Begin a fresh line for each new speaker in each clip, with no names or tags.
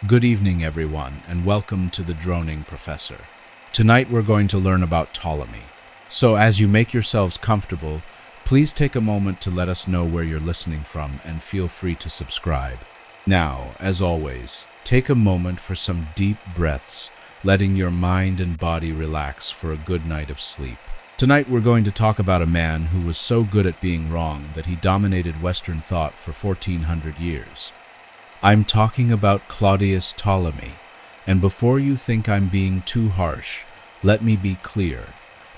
Good evening, everyone, and welcome to the Droning Professor. Tonight we're going to learn about Ptolemy. So as you make yourselves comfortable, please take a moment to let us know where you're listening from and feel free to subscribe. Now, as always, take a moment for some deep breaths, letting your mind and body relax for a good night of sleep. Tonight we're going to talk about a man who was so good at being wrong that he dominated Western thought for 1400 years. I'm talking about Claudius Ptolemy, and before you think I'm being too harsh, let me be clear.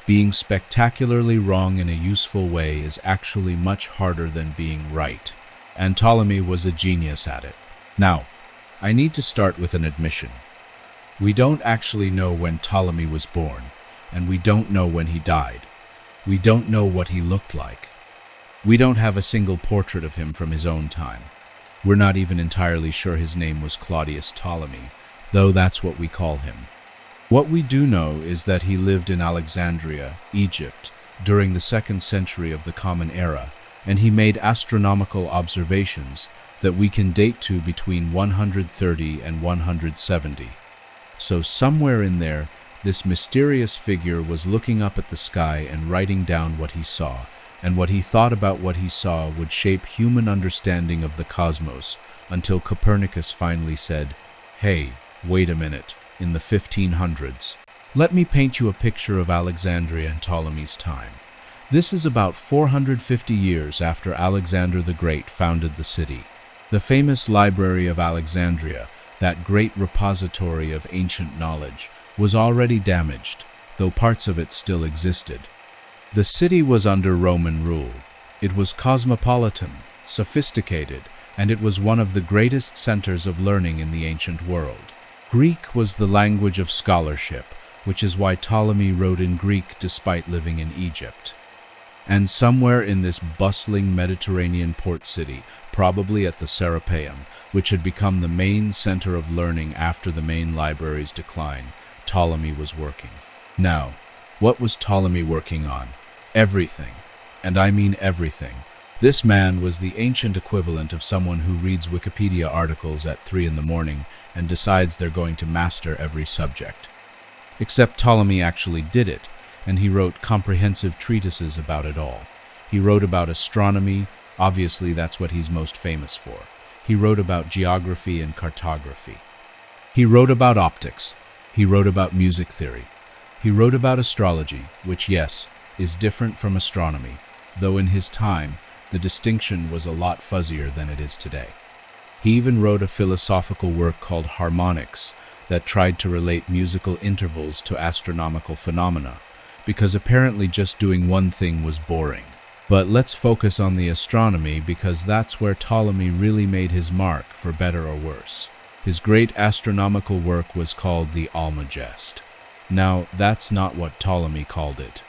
Being spectacularly wrong in a useful way is actually much harder than being right, and Ptolemy was a genius at it. Now, I need to start with an admission. We don't actually know when Ptolemy was born, and we don't know when he died. We don't know what he looked like. We don't have a single portrait of him from his own time. We're not even entirely sure his name was Claudius Ptolemy, though that's what we call him. What we do know is that he lived in Alexandria, Egypt, during the 2nd century of the Common Era, and he made astronomical observations that we can date to between 130 and 170. So somewhere in there, this mysterious figure was looking up at the sky and writing down what he saw, and what he thought about what he saw would shape human understanding of the cosmos until Copernicus finally said, "Hey, wait a minute," in the 1500s. Let me paint you a picture of Alexandria in Ptolemy's time. This is about 450 years after Alexander the Great founded the city. The famous Library of Alexandria, that great repository of ancient knowledge, was already damaged, though parts of it still existed. The city was under Roman rule. It was cosmopolitan, sophisticated, and it was one of the greatest centers of learning in the ancient world. Greek was the language of scholarship, which is why Ptolemy wrote in Greek despite living in Egypt. And somewhere in this bustling Mediterranean port city, probably at the Serapeum, which had become the main center of learning after the main library's decline, Ptolemy was working. Now, what was Ptolemy working on? Everything. And I mean everything. This man was the ancient equivalent of someone who reads Wikipedia articles at 3 in the morning and decides they're going to master every subject. Except Ptolemy actually did it, and he wrote comprehensive treatises about it all. He wrote about astronomy, obviously that's what he's most famous for. He wrote about geography and cartography. He wrote about optics. He wrote about music theory. He wrote about astrology, which, yes, is different from astronomy, though in his time the distinction was a lot fuzzier than it is today. He even wrote a philosophical work called Harmonics that tried to relate musical intervals to astronomical phenomena, because apparently just doing one thing was boring. But let's focus on the astronomy because that's where Ptolemy really made his mark, for better or worse. His great astronomical work was called the Almagest. Now, that's not what Ptolemy called it.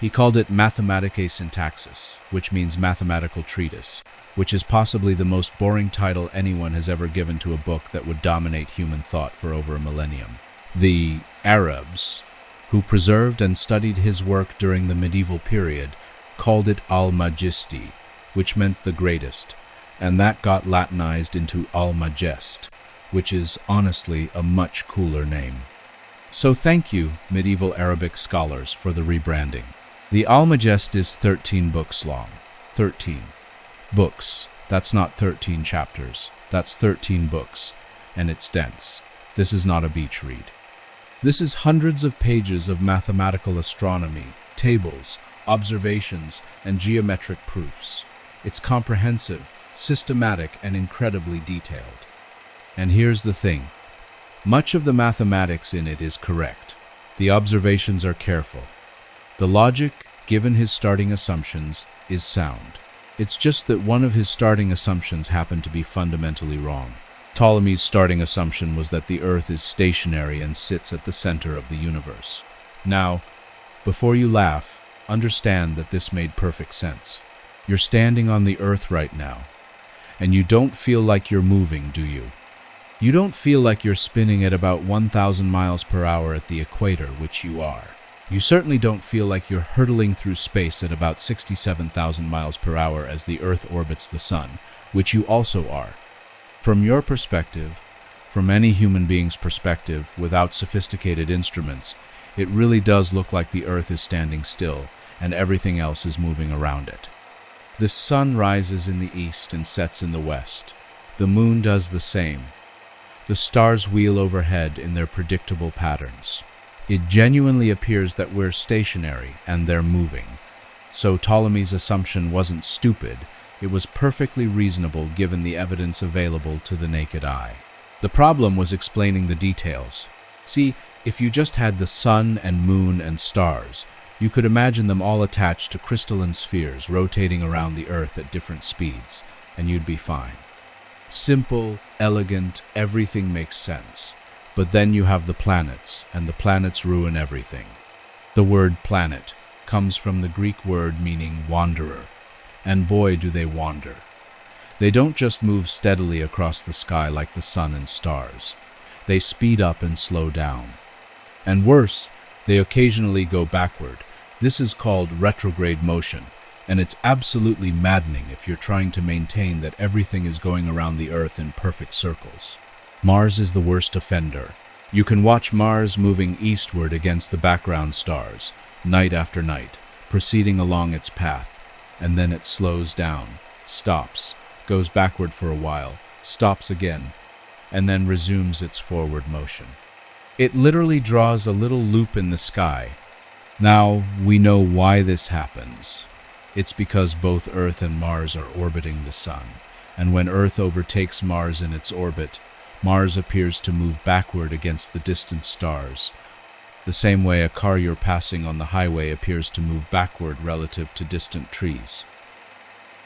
He called it Mathematike Syntaxis, which means mathematical treatise, which is possibly the most boring title anyone has ever given to a book that would dominate human thought for over a millennium. The Arabs, who preserved and studied his work during the medieval period, called it Almagesti, which meant the greatest, and that got Latinized into Almagest, which is honestly a much cooler name. So thank you, medieval Arabic scholars, for the rebranding. The Almagest is 13 books long. 13 books. That's not 13 chapters. That's 13 books. And it's dense. This is not a beach read. This is hundreds of pages of mathematical astronomy, tables, observations, and geometric proofs. It's comprehensive, systematic, and incredibly detailed. And here's the thing. Much of the mathematics in it is correct. The observations are careful. The logic, given his starting assumptions, is sound. It's just that one of his starting assumptions happened to be fundamentally wrong. Ptolemy's starting assumption was that the Earth is stationary and sits at the center of the universe. Now, before you laugh, understand that this made perfect sense. You're standing on the Earth right now, and you don't feel like you're moving, do you? You don't feel like you're spinning at about 1,000 miles per hour at the equator, which you are. You certainly don't feel like you're hurtling through space at about 67,000 miles per hour as the Earth orbits the Sun, which you also are. From your perspective, From any human being's perspective, without sophisticated instruments, it really does look like the Earth is standing still and everything else is moving around it. The sun rises in the east and sets in the west. The moon does the same. The stars wheel overhead in their predictable patterns. It genuinely appears that we're stationary and they're moving. So Ptolemy's assumption wasn't stupid, it was perfectly reasonable given the evidence available to the naked eye. The problem was explaining the details. See, if you just had the sun and moon and stars, you could imagine them all attached to crystalline spheres rotating around the Earth at different speeds, and you'd be fine. Simple, elegant, everything makes sense. But then you have the planets, and the planets ruin everything. The word planet comes from the Greek word meaning wanderer, and boy do they wander. They don't just move steadily across the sky like the sun and stars. They speed up and slow down. And worse, they occasionally go backward. This is called retrograde motion, and it's absolutely maddening if you're trying to maintain that everything is going around the Earth in perfect circles. Mars is the worst offender. You can watch Mars moving eastward against the background stars, night after night, proceeding along its path, and then it slows down, stops, goes backward for a while, stops again, and then resumes its forward motion. It literally draws a little loop in the sky. Now, we know why this happens. It's because both Earth and Mars are orbiting the Sun, and when Earth overtakes Mars in its orbit, Mars appears to move backward against the distant stars, the same way a car you're passing on the highway appears to move backward relative to distant trees.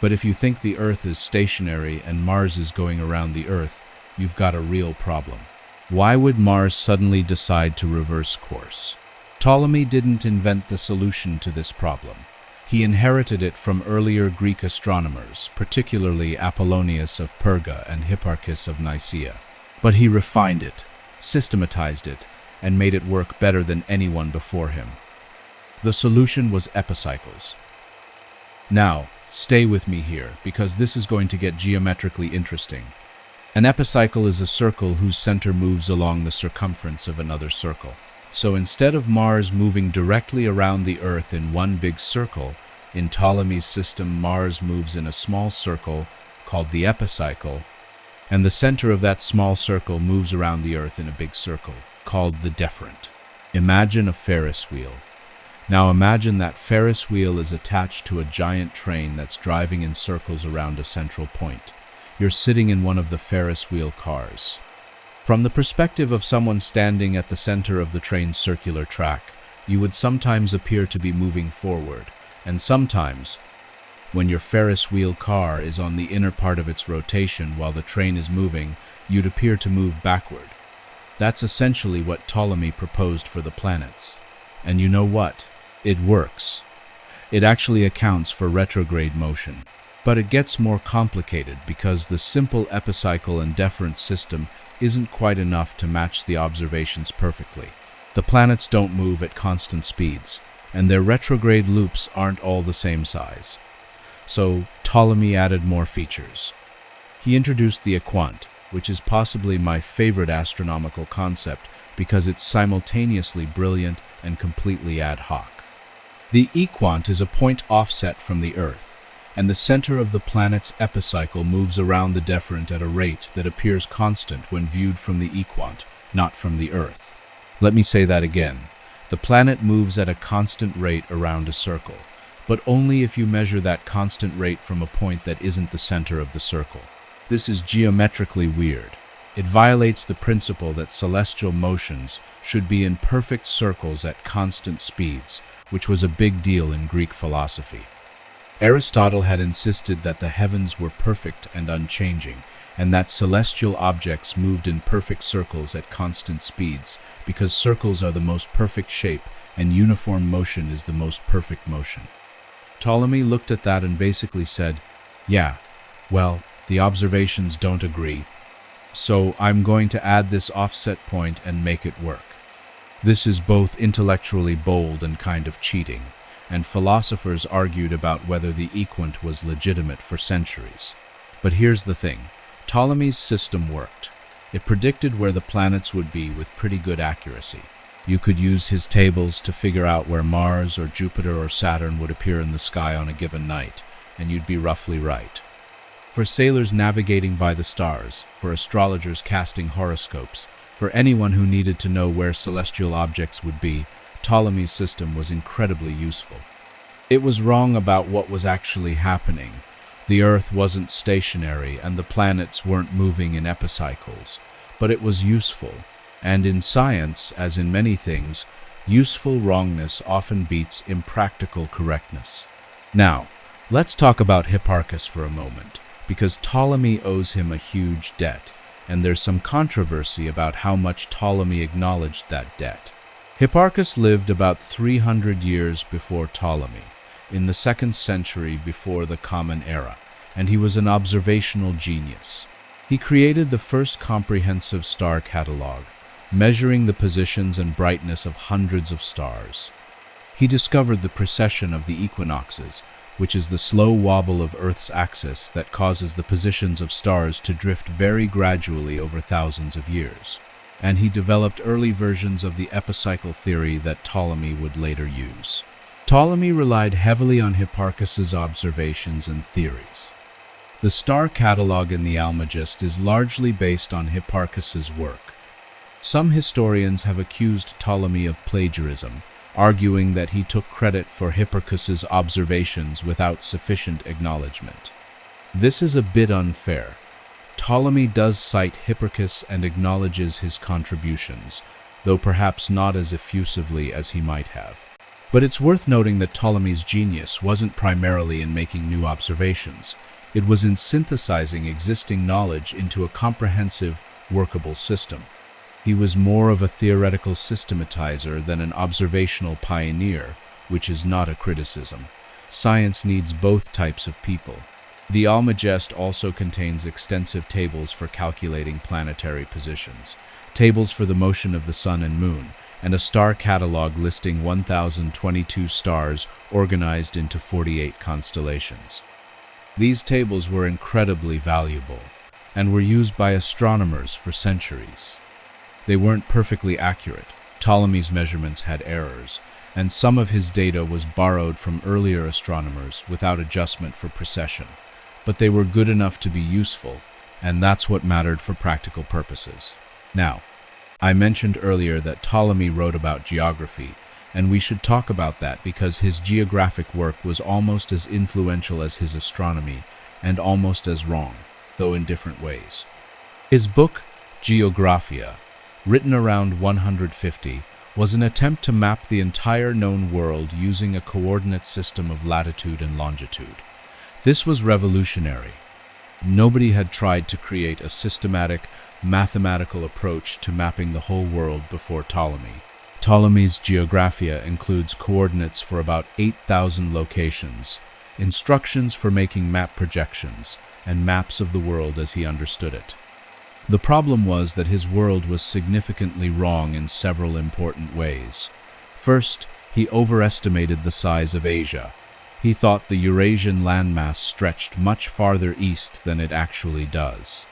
But if you think the Earth is stationary and Mars is going around the Earth, you've got a real problem. Why would Mars suddenly decide to reverse course? Ptolemy didn't invent the solution to this problem. He inherited it from earlier Greek astronomers, particularly Apollonius of Perga and Hipparchus of Nicaea. But he refined it, systematized it, and made it work better than anyone before him. The solution was epicycles. Now, stay with me here, because this is going to get geometrically interesting. An epicycle is a circle whose center moves along the circumference of another circle. So instead of Mars moving directly around the Earth in one big circle, in Ptolemy's system Mars moves in a small circle called the epicycle, and the center of that small circle moves around the Earth in a big circle called the deferent. Imagine a Ferris wheel. Now imagine that Ferris wheel is attached to a giant train that's driving in circles around a central point. You're sitting in one of the Ferris wheel cars. From the perspective of someone standing at the center of the train's circular track, you would sometimes appear to be moving forward, and sometimes, when your Ferris wheel car is on the inner part of its rotation while the train is moving, you'd appear to move backward. That's essentially what Ptolemy proposed for the planets. And you know what? It works. It actually accounts for retrograde motion. But it gets more complicated because the simple epicycle and deferent system isn't quite enough to match the observations perfectly. The planets don't move at constant speeds, and their retrograde loops aren't all the same size. So Ptolemy added more features. He introduced the equant, which is possibly my favorite astronomical concept because it's simultaneously brilliant and completely ad hoc. The equant is a point offset from the Earth, and the center of the planet's epicycle moves around the deferent at a rate that appears constant when viewed from the equant, not from the Earth. Let me say that again. The planet moves at a constant rate around a circle, but only if you measure that constant rate from a point that isn't the center of the circle. This is geometrically weird. It violates the principle that celestial motions should be in perfect circles at constant speeds, which was a big deal in Greek philosophy. Aristotle had insisted that the heavens were perfect and unchanging, and that celestial objects moved in perfect circles at constant speeds, because circles are the most perfect shape and uniform motion is the most perfect motion. Ptolemy looked at that and basically said, yeah, well, the observations don't agree, so I'm going to add this offset point and make it work. This is both intellectually bold and kind of cheating, and philosophers argued about whether the equant was legitimate for centuries. But here's the thing. Ptolemy's system worked. It predicted where the planets would be with pretty good accuracy. You could use his tables to figure out where Mars or Jupiter or Saturn would appear in the sky on a given night, and you'd be roughly right. For sailors navigating by the stars, for astrologers casting horoscopes, for anyone who needed to know where celestial objects would be, Ptolemy's system was incredibly useful. It was wrong about what was actually happening. The Earth wasn't stationary and the planets weren't moving in epicycles, but it was useful. And in science, as in many things, useful wrongness often beats impractical correctness. Now, let's talk about Hipparchus for a moment, because Ptolemy owes him a huge debt, and there's some controversy about how much Ptolemy acknowledged that debt. Hipparchus lived about 300 years before Ptolemy, in the 2nd century before the Common Era, and he was an observational genius. He created the first comprehensive star catalogue, measuring the positions and brightness of hundreds of stars. He discovered the precession of the equinoxes, which is the slow wobble of Earth's axis that causes the positions of stars to drift very gradually over thousands of years. And he developed early versions of the epicycle theory that Ptolemy would later use. Ptolemy relied heavily on Hipparchus's observations and theories. The star catalogue in the Almagest is largely based on Hipparchus's work. Some historians have accused Ptolemy of plagiarism, arguing that he took credit for Hipparchus's observations without sufficient acknowledgement. This is a bit unfair. Ptolemy does cite Hipparchus and acknowledges his contributions, though perhaps not as effusively as he might have. But it's worth noting that Ptolemy's genius wasn't primarily in making new observations. It was in synthesizing existing knowledge into a comprehensive, workable system. He was more of a theoretical systematizer than an observational pioneer, which is not a criticism. Science needs both types of people. The Almagest also contains extensive tables for calculating planetary positions, tables for the motion of the sun and moon, and a star catalogue listing 1,022 stars organized into 48 constellations. These tables were incredibly valuable, and were used by astronomers for centuries. They weren't perfectly accurate. Ptolemy's measurements had errors, and some of his data was borrowed from earlier astronomers without adjustment for precession. But they were good enough to be useful, and that's what mattered for practical purposes. Now, I mentioned earlier that Ptolemy wrote about geography, and we should talk about that because his geographic work was almost as influential as his astronomy, and almost as wrong, though in different ways. His book, Geographia, written around 150, was an attempt to map the entire known world using a coordinate system of latitude and longitude. This was revolutionary. Nobody had tried to create a systematic, mathematical approach to mapping the whole world before Ptolemy. Ptolemy's Geographia includes coordinates for about 8,000 locations, instructions for making map projections, and maps of the world as he understood it. The problem was that his world was significantly wrong in several important ways. First, he overestimated the size of Asia. He thought the Eurasian landmass stretched much farther east than it actually does.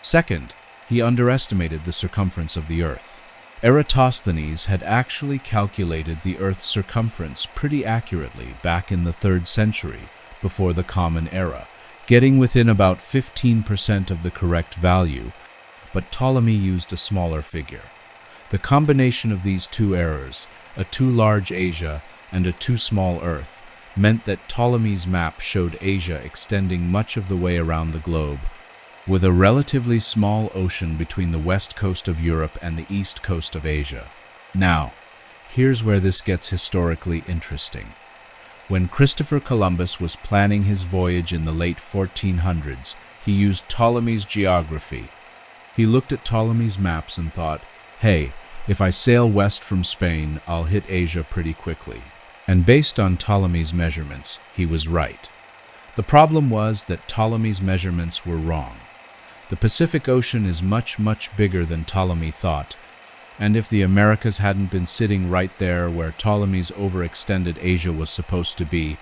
Second, he underestimated the circumference of the Earth. Eratosthenes had actually calculated the Earth's circumference pretty accurately back in the 3rd century, before the Common Era, getting within about 15% of the correct value, but Ptolemy used a smaller figure. The combination of these two errors, a too large Asia and a too small Earth, meant that Ptolemy's map showed Asia extending much of the way around the globe, with a relatively small ocean between the west coast of Europe and the east coast of Asia. Now, here's where this gets historically interesting. When Christopher Columbus was planning his voyage in the late 1400s, he used Ptolemy's geography. He looked at Ptolemy's maps and thought, hey, if I sail west from Spain, I'll hit Asia pretty quickly. And based on Ptolemy's measurements, he was right. The problem was that Ptolemy's measurements were wrong. The Pacific Ocean is much, much bigger than Ptolemy thought, and if the Americas hadn't been sitting right there where Ptolemy's overextended Asia was supposed to be,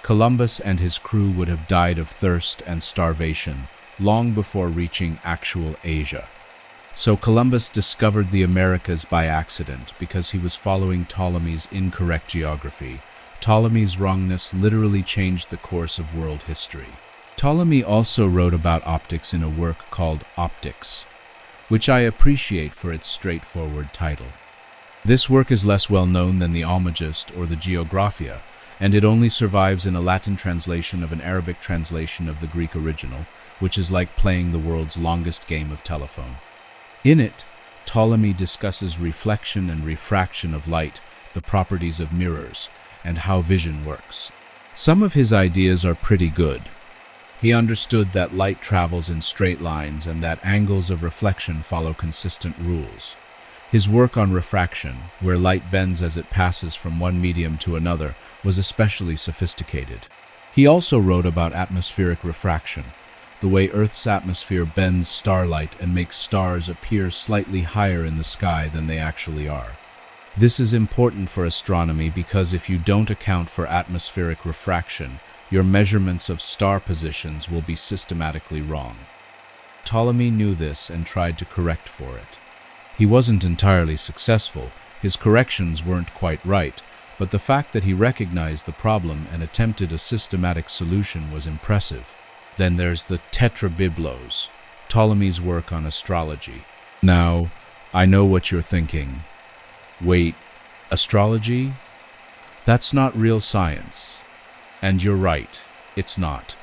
Columbus and his crew would have died of thirst and starvation long before reaching actual Asia. So Columbus discovered the Americas by accident because he was following Ptolemy's incorrect geography. Ptolemy's wrongness literally changed the course of world history. Ptolemy also wrote about optics in a work called Optics, which I appreciate for its straightforward title. This work is less well known than the Almagest or the Geographia, and it only survives in a Latin translation of an Arabic translation of the Greek original, which is like playing the world's longest game of telephone. In it, Ptolemy discusses reflection and refraction of light, the properties of mirrors, and how vision works. Some of his ideas are pretty good. He understood that light travels in straight lines and that angles of reflection follow consistent rules. His work on refraction, where light bends as it passes from one medium to another, was especially sophisticated. He also wrote about atmospheric refraction, the way Earth's atmosphere bends starlight and makes stars appear slightly higher in the sky than they actually are. This is important for astronomy because if you don't account for atmospheric refraction, your measurements of star positions will be systematically wrong. Ptolemy knew this and tried to correct for it. He wasn't entirely successful, his corrections weren't quite right, but the fact that he recognized the problem and attempted a systematic solution was impressive. Then there's the Tetrabiblos, Ptolemy's work on astrology. Now, I know what you're thinking. Wait, astrology? That's not real science. And you're right, it's not.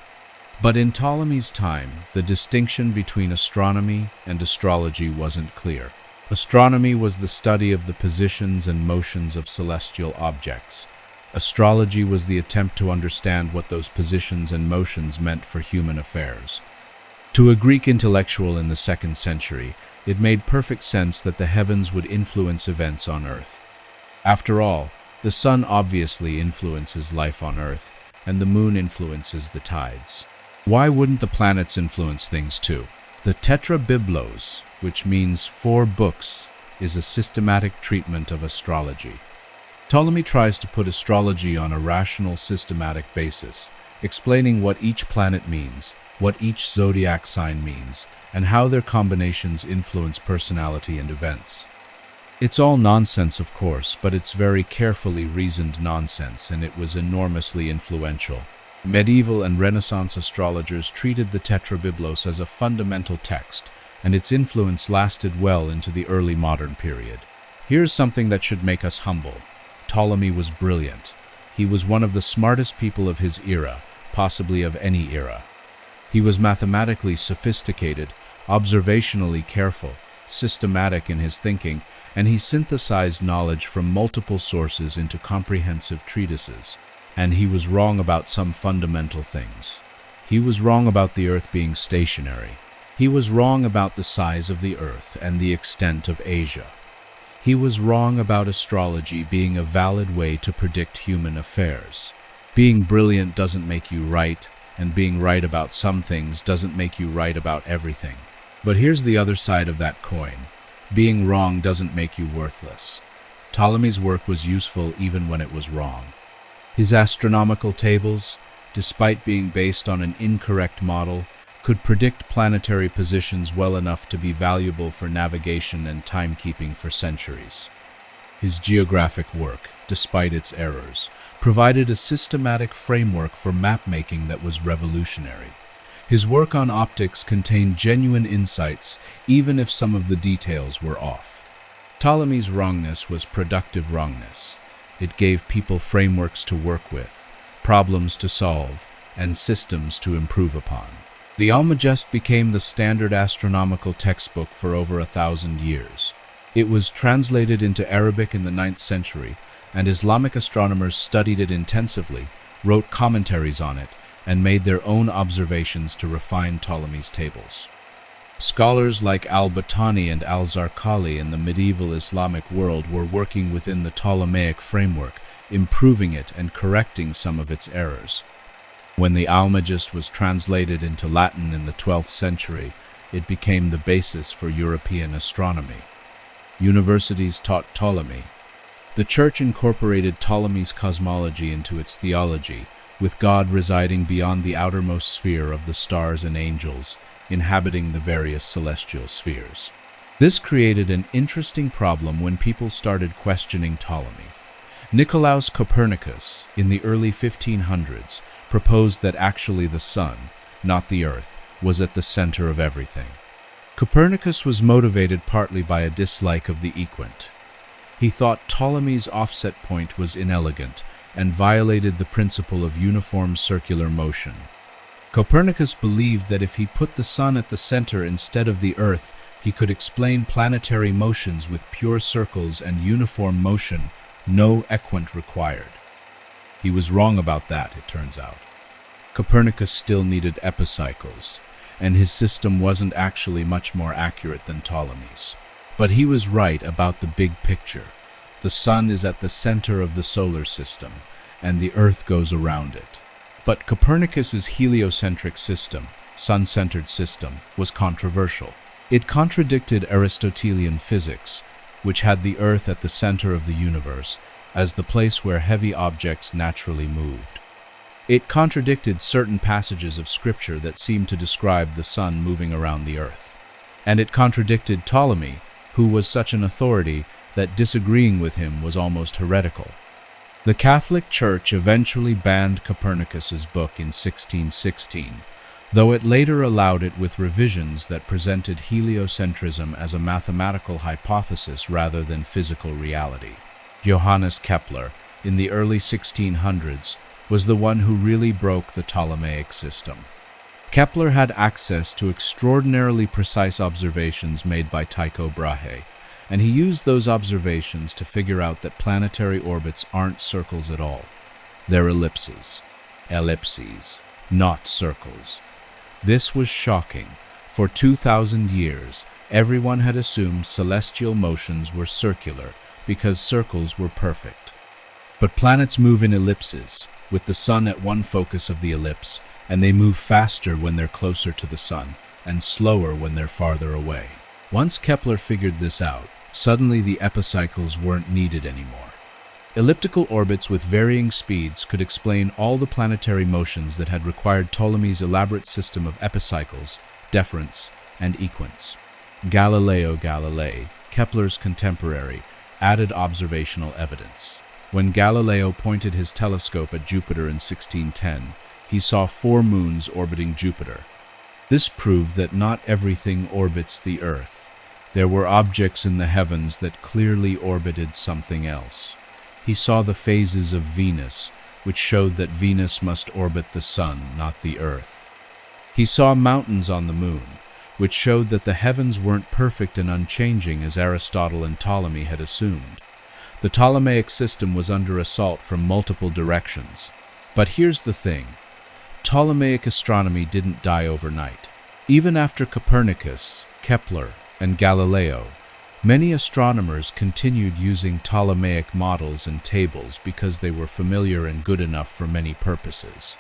But in Ptolemy's time, the distinction between astronomy and astrology wasn't clear. Astronomy was the study of the positions and motions of celestial objects. Astrology was the attempt to understand what those positions and motions meant for human affairs. To a Greek intellectual in the 2nd century, it made perfect sense that the heavens would influence events on Earth. After all, the sun obviously influences life on Earth, and the moon influences the tides. Why wouldn't the planets influence things too? The Tetrabiblos, which means 4 books, is a systematic treatment of astrology. Ptolemy tries to put astrology on a rational, systematic basis, explaining what each planet means, what each zodiac sign means, and how their combinations influence personality and events. It's all nonsense, of course, but it's very carefully reasoned nonsense, and it was enormously influential. Medieval and Renaissance astrologers treated the Tetrabiblos as a fundamental text, and its influence lasted well into the early modern period. Here's something that should make us humble. Ptolemy was brilliant. He was one of the smartest people of his era, possibly of any era. He was mathematically sophisticated, observationally careful, systematic in his thinking, and he synthesized knowledge from multiple sources into comprehensive treatises. And he was wrong about some fundamental things. He was wrong about the Earth being stationary. He was wrong about the size of the Earth and the extent of Asia. He was wrong about astrology being a valid way to predict human affairs. Being brilliant doesn't make you right, and being right about some things doesn't make you right about everything. But here's the other side of that coin. Being wrong doesn't make you worthless. Ptolemy's work was useful even when it was wrong. His astronomical tables, despite being based on an incorrect model, could predict planetary positions well enough to be valuable for navigation and timekeeping for centuries. His geographic work, despite its errors, provided a systematic framework for map-making that was revolutionary. His work on optics contained genuine insights, even if some of the details were off. Ptolemy's wrongness was productive wrongness. It gave people frameworks to work with, problems to solve, and systems to improve upon. The Almagest became the standard astronomical textbook for over 1,000 years. It was translated into Arabic in the 9th century, and Islamic astronomers studied it intensively, wrote commentaries on it, and made their own observations to refine Ptolemy's tables. Scholars like al-Battani and al-Zarqali in the medieval Islamic world were working within the Ptolemaic framework, improving it and correcting some of its errors. When the Almagest was translated into Latin in the 12th century, it became the basis for European astronomy. Universities taught Ptolemy. The Church incorporated Ptolemy's cosmology into its theology, with God residing beyond the outermost sphere of the stars and angels, inhabiting the various celestial spheres. This created an interesting problem when people started questioning Ptolemy. Nicolaus Copernicus, in the early 1500s, proposed that actually the sun, not the earth, was at the center of everything. Copernicus was motivated partly by a dislike of the equant. He thought Ptolemy's offset point was inelegant and violated the principle of uniform circular motion. Copernicus believed that if he put the sun at the center instead of the earth, he could explain planetary motions with pure circles and uniform motion, no equant required. He was wrong about that, it turns out. Copernicus still needed epicycles, and his system wasn't actually much more accurate than Ptolemy's. But he was right about the big picture. The sun is at the center of the solar system, and the earth goes around it. But Copernicus's heliocentric system, sun-centered system, was controversial. It contradicted Aristotelian physics, which had the earth at the center of the universe as the place where heavy objects naturally moved. It contradicted certain passages of scripture that seemed to describe the sun moving around the earth. And it contradicted Ptolemy, who was such an authority that disagreeing with him was almost heretical. The Catholic Church eventually banned Copernicus's book in 1616, though it later allowed it with revisions that presented heliocentrism as a mathematical hypothesis rather than physical reality. Johannes Kepler, in the early 1600s, was the one who really broke the Ptolemaic system. Kepler had access to extraordinarily precise observations made by Tycho Brahe, and he used those observations to figure out that planetary orbits aren't circles at all. They're ellipses, not circles. This was shocking. For 2,000 years, everyone had assumed celestial motions were circular because circles were perfect. But planets move in ellipses, with the sun at one focus of the ellipse, and they move faster when they're closer to the sun, and slower when they're farther away. Once Kepler figured this out, suddenly the epicycles weren't needed anymore. Elliptical orbits with varying speeds could explain all the planetary motions that had required Ptolemy's elaborate system of epicycles, deferents, and equants. Galileo Galilei, Kepler's contemporary, added observational evidence. When Galileo pointed his telescope at Jupiter in 1610, he saw 4 moons orbiting Jupiter. This proved that not everything orbits the Earth. There were objects in the heavens that clearly orbited something else. He saw the phases of Venus, which showed that Venus must orbit the Sun, not the Earth. He saw mountains on the moon, which showed that the heavens weren't perfect and unchanging as Aristotle and Ptolemy had assumed. The Ptolemaic system was under assault from multiple directions. But here's the thing. Ptolemaic astronomy didn't die overnight. Even after Copernicus, Kepler, and Galileo, many astronomers continued using Ptolemaic models and tables because they were familiar and good enough for many purposes.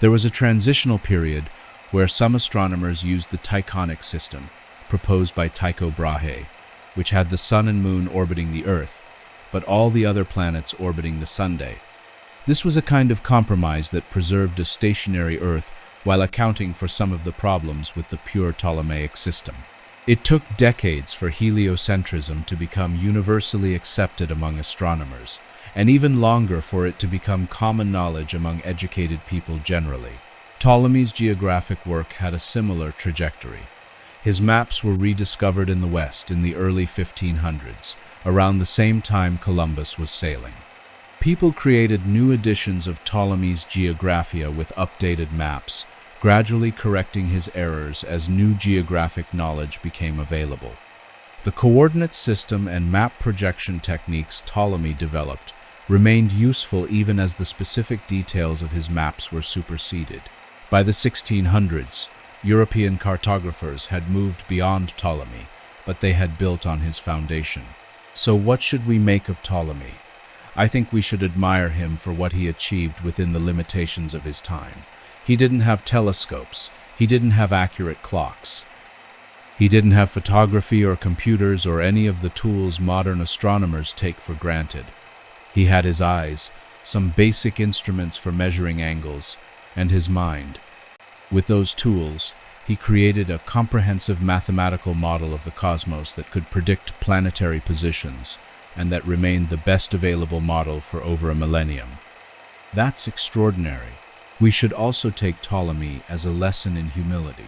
There was a transitional period where some astronomers used the Tychonic system, proposed by Tycho Brahe, which had the Sun and Moon orbiting the Earth, but all the other planets orbiting the Sunday. This was a kind of compromise that preserved a stationary Earth while accounting for some of the problems with the pure Ptolemaic system. It took decades for heliocentrism to become universally accepted among astronomers, and even longer for it to become common knowledge among educated people generally. Ptolemy's geographic work had a similar trajectory. His maps were rediscovered in the West in the early 1500s, around the same time Columbus was sailing. People created new editions of Ptolemy's Geographia with updated maps, gradually correcting his errors as new geographic knowledge became available. The coordinate system and map projection techniques Ptolemy developed remained useful even as the specific details of his maps were superseded. By the 1600s, European cartographers had moved beyond Ptolemy, but they had built on his foundation. So what should we make of Ptolemy? I think we should admire him for what he achieved within the limitations of his time. He didn't have telescopes. He didn't have accurate clocks. He didn't have photography or computers or any of the tools modern astronomers take for granted. He had his eyes, some basic instruments for measuring angles, and his mind. With those tools, He created a comprehensive mathematical model of the cosmos that could predict planetary positions and that remained the best available model for over a millennium. That's extraordinary. We should also take Ptolemy as a lesson in humility.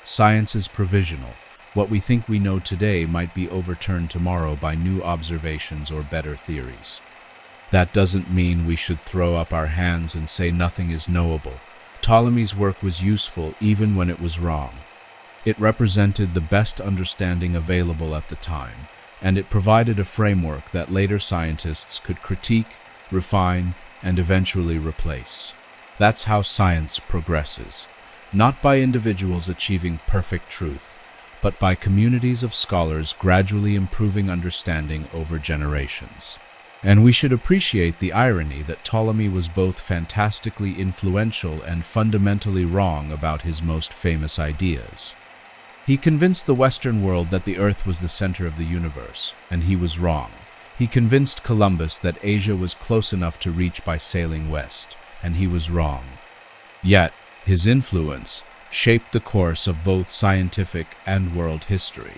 Science is provisional. What we think we know today might be overturned tomorrow by new observations or better theories. That doesn't mean we should throw up our hands and say nothing is knowable. Ptolemy's work was useful even when it was wrong. It represented the best understanding available at the time, and it provided a framework that later scientists could critique, refine, and eventually replace. That's how science progresses, not by individuals achieving perfect truth, but by communities of scholars gradually improving understanding over generations. And we should appreciate the irony that Ptolemy was both fantastically influential and fundamentally wrong about his most famous ideas. He convinced the Western world that the Earth was the center of the universe, and he was wrong. He convinced Columbus that Asia was close enough to reach by sailing west, and he was wrong. Yet, his influence shaped the course of both scientific and world history.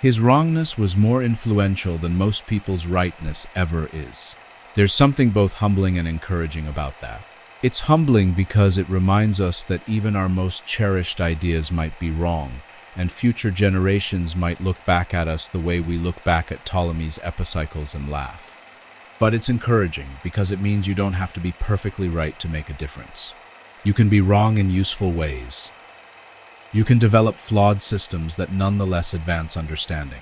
His wrongness was more influential than most people's rightness ever is. There's something both humbling and encouraging about that. It's humbling because it reminds us that even our most cherished ideas might be wrong, and future generations might look back at us the way we look back at Ptolemy's epicycles and laugh. But it's encouraging because it means you don't have to be perfectly right to make a difference. You can be wrong in useful ways. You can develop flawed systems that nonetheless advance understanding.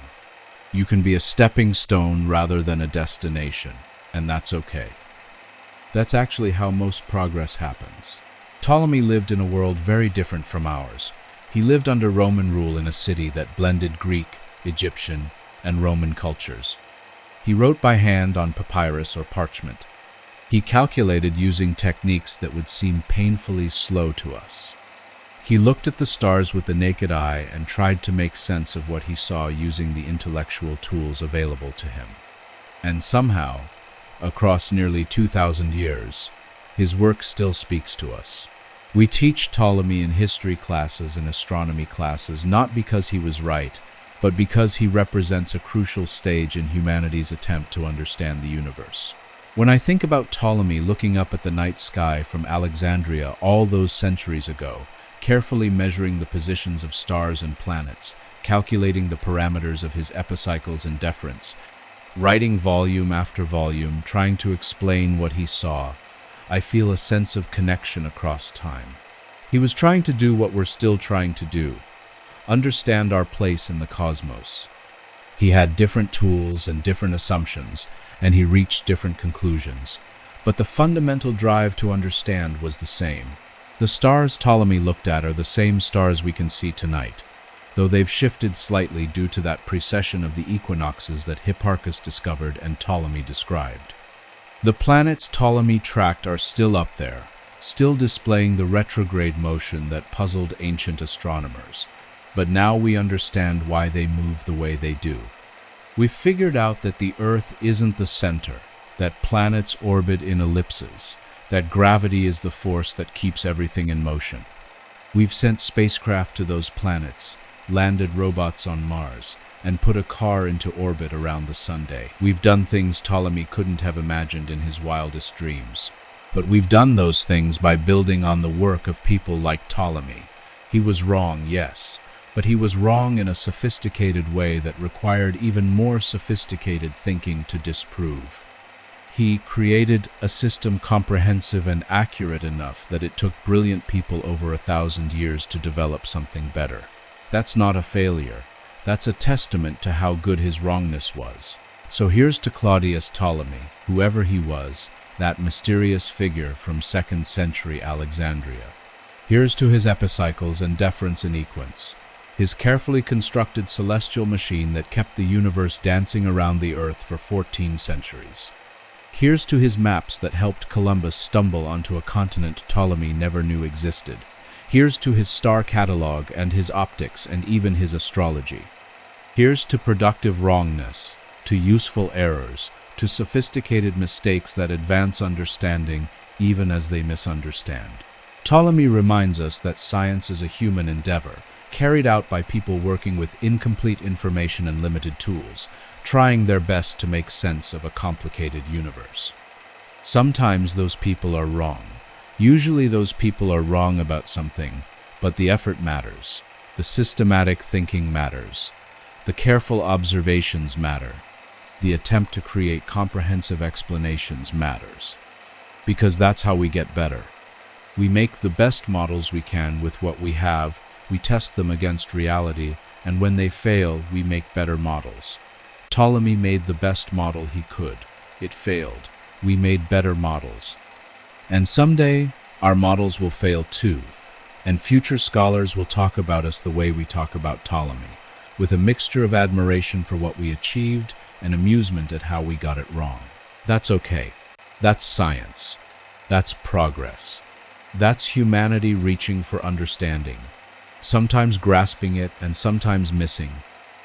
You can be a stepping stone rather than a destination, and that's okay. That's actually how most progress happens. Ptolemy lived in a world very different from ours. He lived under Roman rule in a city that blended Greek, Egyptian, and Roman cultures. He wrote by hand on papyrus or parchment. He calculated using techniques that would seem painfully slow to us. He looked at the stars with the naked eye and tried to make sense of what he saw using the intellectual tools available to him. And somehow, across nearly 2,000 years, his work still speaks to us. We teach Ptolemy in history classes and astronomy classes not because he was right, but because he represents a crucial stage in humanity's attempt to understand the universe. When I think about Ptolemy looking up at the night sky from Alexandria all those centuries ago, carefully measuring the positions of stars and planets, calculating the parameters of his epicycles and deferents, writing volume after volume, trying to explain what he saw, I feel a sense of connection across time. He was trying to do what we're still trying to do, understand our place in the cosmos. He had different tools and different assumptions, and he reached different conclusions, but the fundamental drive to understand was the same. The stars Ptolemy looked at are the same stars we can see tonight, though they've shifted slightly due to that precession of the equinoxes that Hipparchus discovered and Ptolemy described. The planets Ptolemy tracked are still up there, still displaying the retrograde motion that puzzled ancient astronomers, but now we understand why they move the way they do. We've figured out that the Earth isn't the center, that planets orbit in ellipses, that gravity is the force that keeps everything in motion. We've sent spacecraft to those planets, landed robots on Mars, and put a car into orbit around the Sunday. We've done things Ptolemy couldn't have imagined in his wildest dreams. But we've done those things by building on the work of people like Ptolemy. He was wrong, yes, but he was wrong in a sophisticated way that required even more sophisticated thinking to disprove. He created a system comprehensive and accurate enough that it took brilliant people over 1,000 years to develop something better. That's not a failure. That's a testament to how good his wrongness was. So here's to Claudius Ptolemy, whoever he was, that mysterious figure from 2nd century Alexandria. Here's to his epicycles and deference and equants, his carefully constructed celestial machine that kept the universe dancing around the Earth for 14 centuries. Here's to his maps that helped Columbus stumble onto a continent Ptolemy never knew existed. Here's to his star catalog and his optics and even his astrology. Here's to productive wrongness, to useful errors, to sophisticated mistakes that advance understanding even as they misunderstand. Ptolemy reminds us that science is a human endeavor, carried out by people working with incomplete information and limited tools, trying their best to make sense of a complicated universe. Sometimes those people are wrong. Usually those people are wrong about something, but the effort matters. The systematic thinking matters. The careful observations matter. The attempt to create comprehensive explanations matters. Because that's how we get better. We make the best models we can with what we have, we test them against reality, and when they fail, we make better models. Ptolemy made the best model he could. It failed. We made better models. And someday, our models will fail too, and future scholars will talk about us the way we talk about Ptolemy, with a mixture of admiration for what we achieved and amusement at how we got it wrong. That's okay. That's science. That's progress. That's humanity reaching for understanding, sometimes grasping it and sometimes missing,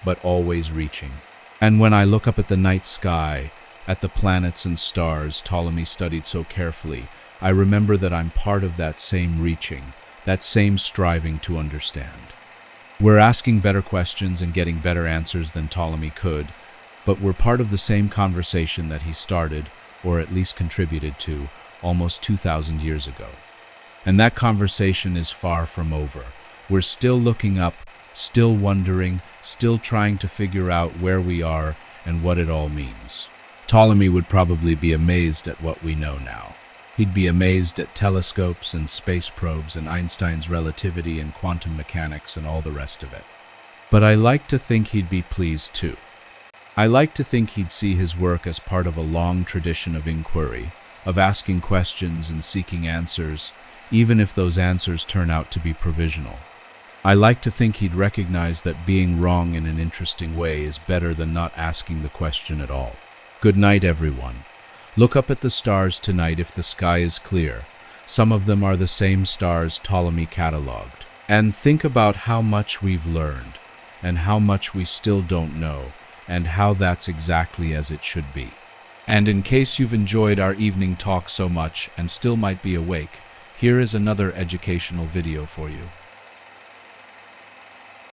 but always reaching. And when I look up at the night sky, at the planets and stars Ptolemy studied so carefully, I remember that I'm part of that same reaching, that same striving to understand. We're asking better questions and getting better answers than Ptolemy could, but we're part of the same conversation that he started, or at least contributed to, almost 2,000 years ago. And that conversation is far from over. We're still looking up, still wondering, still trying to figure out where we are and what it all means. Ptolemy would probably be amazed at what we know now. He'd be amazed at telescopes and space probes and Einstein's relativity and quantum mechanics and all the rest of it. But I like to think he'd be pleased too. I like to think he'd see his work as part of a long tradition of inquiry, of asking questions and seeking answers, even if those answers turn out to be provisional. I like to think he'd recognize that being wrong in an interesting way is better than not asking the question at all. Good night, everyone. Look up at the stars tonight if the sky is clear. Some of them are the same stars Ptolemy catalogued. And think about how much we've learned, and how much we still don't know, and how that's exactly as it should be. And in case you've enjoyed our evening talk so much and still might be awake, here is another educational video for you.